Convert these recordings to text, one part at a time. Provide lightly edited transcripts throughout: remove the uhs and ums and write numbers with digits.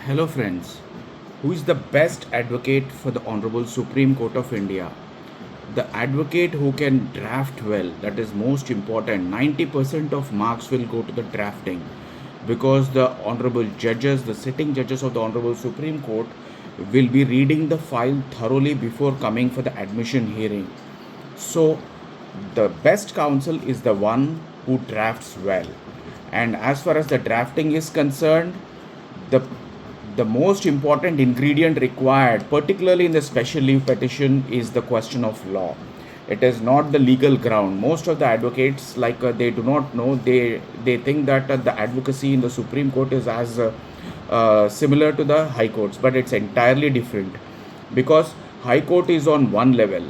Hello friends, who is the best advocate for the Honorable Supreme Court of India? The advocate who can draft well, that is most important. 90% of marks will go to the drafting because the Honorable judges, the sitting judges of the Honorable Supreme Court will be reading the file thoroughly before coming for the admission hearing. So the best counsel is the one who drafts well. And as far as the drafting is concerned, the the most important ingredient required, particularly in the special leave petition, is the question of law. It is not the legal ground. Most of the advocates, they do not know. They think that the advocacy in the Supreme Court is as similar to the High Courts, but it's entirely different because High Court is on one level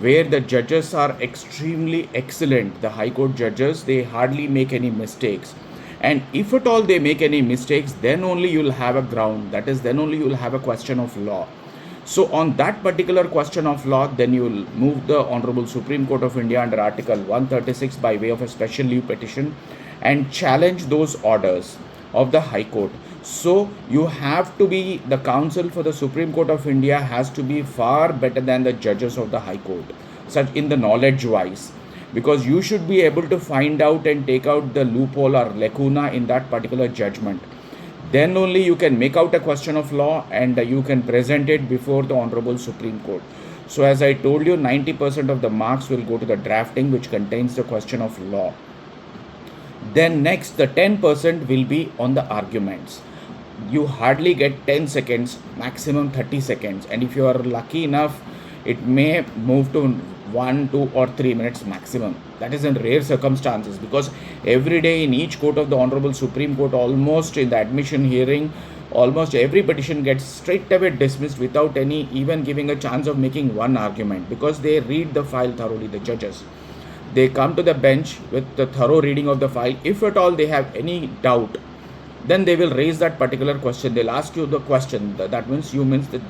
where the judges are extremely excellent. The High Court judges, they hardly make any mistakes. And if at all they make any mistakes, then only you'll have a ground. That is, then only you'll have a question of law. So on that particular question of law, then you'll move the Honorable Supreme Court of India under Article 136 by way of a special leave petition and challenge those orders of the High Court. So you have to be, the counsel for the Supreme Court of India has to be far better than the judges of the High Court, such in the knowledge wise, because you should be able to find out and take out the loophole or lacuna in that particular judgment. Then only you can make out a question of law and you can present it before the Honorable Supreme Court. So as I told you, 90% of the marks will go to the drafting, which contains the question of law. Then next, the 10% will be on the arguments. You hardly get 10 seconds, maximum 30 seconds. And if you are lucky enough, it may move to 1, 2 or 3 minutes maximum. That is in rare circumstances, because every day in each court of the Honorable Supreme Court, almost in the admission hearing, almost every petition gets straight away dismissed without any even giving a chance of making one argument, because they read the file thoroughly, the judges. They come to the bench with the thorough reading of the file. If at all they have any doubt, then they will raise that particular question. They'll ask you the question. That means you means the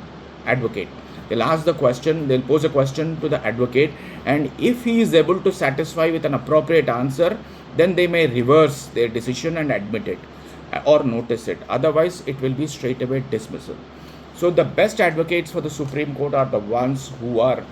advocate. They'll ask the question, they'll pose a question to the advocate, and if he is able to satisfy with an appropriate answer, then they may reverse their decision and admit it or notice it. Otherwise, it will be straight away dismissal. So the best advocates for the Supreme Court are the ones who are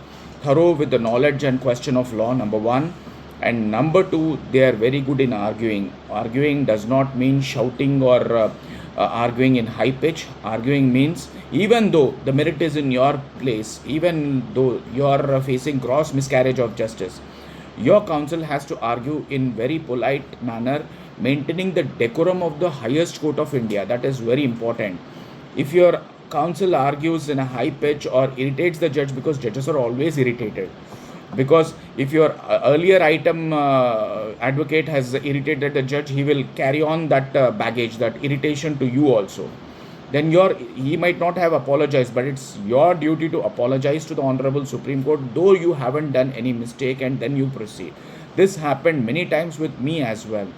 thorough with the knowledge and question of law, number one. And number two, they are very good in arguing. Arguing does not mean shouting or arguing in high pitch. Arguing means, even though the merit is in your place, even though you are facing gross miscarriage of justice, your counsel has to argue in very polite manner, maintaining the decorum of the highest court of India. That is very important. If your counsel argues in a high pitch or irritates the judge, because judges are always irritated, because if your earlier item advocate has irritated the judge, he will carry on that baggage, that irritation to you also. Then he might not have apologized, but it's your duty to apologize to the Honorable Supreme Court, though you haven't done any mistake, and then you proceed. This happened many times with me as well,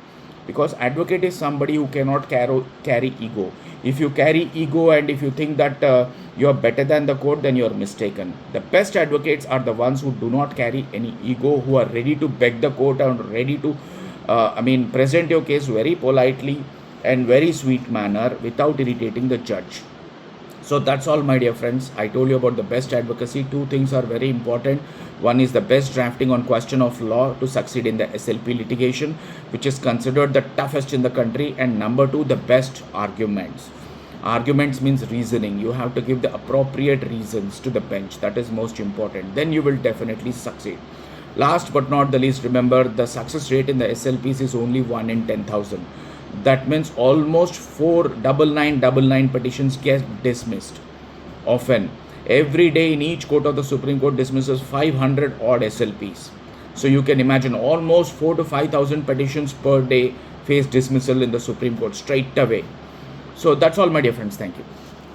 because advocate is somebody who cannot carry ego. If you carry ego and if you think that you're better than the court, then you're mistaken. The best advocates are the ones who do not carry any ego, who are ready to beg the court and ready to present your case very politely and very sweet manner without irritating the judge. So that's all, my dear friends. I told you about the best advocacy. Two things are very important. One is the best drafting on question of law to succeed in the SLP litigation, which is considered the toughest in the country. And number two, the best arguments. Arguments means reasoning. You have to give the appropriate reasons to the bench. That is most important. Then you will definitely succeed. Last but not the least, remember the success rate in the SLPs is only 1 in 10,000. That means almost 499 petitions get dismissed. Often, every day in each court of the Supreme Court dismisses 500 odd SLPs. So you can imagine almost 4 to 5,000 petitions per day face dismissal in the Supreme Court straight away. So that's all, my dear friends. Thank you.